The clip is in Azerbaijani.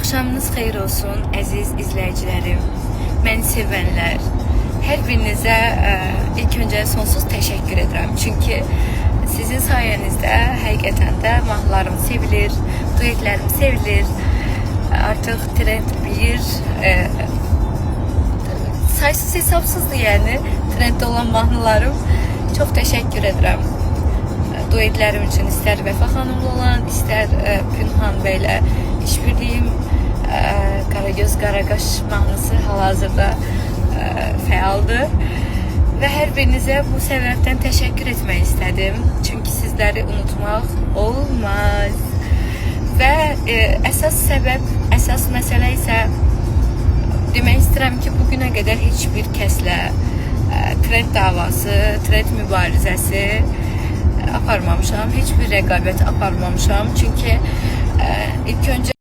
Axşamınız xeyir olsun əziz izləyicilərim, məni sevənlər. Hər birinizə ilk öncə sonsuz təşəkkür edirəm. Çünki sizin sayənizdə həqiqətən də mahnılarım sevilir, duetlərim sevilir. Artıq trend bir, saysız hesabsızdır yəni trenddə olan mahnılarım. Çox təşəkkür edirəm. Duetlərim üçün istər Vəfa xanımla olan, istər Pünhan bəylə işbirliyim, Qaragöz Qaraqaş mahnısı hal-hazırda fəaldır. Və hər birinizə bu səbəbdən təşəkkür etmək istədim. Çünki sizləri unutmaq olmaz. Və əsas səbəb, əsas məsələ isə demək istəyirəm ki, bugünə qədər heç bir kəslə trend davası, trend mübarizəsi aparmamışam. Heç bir rəqabət aparmamışam. Çünki ilk öncə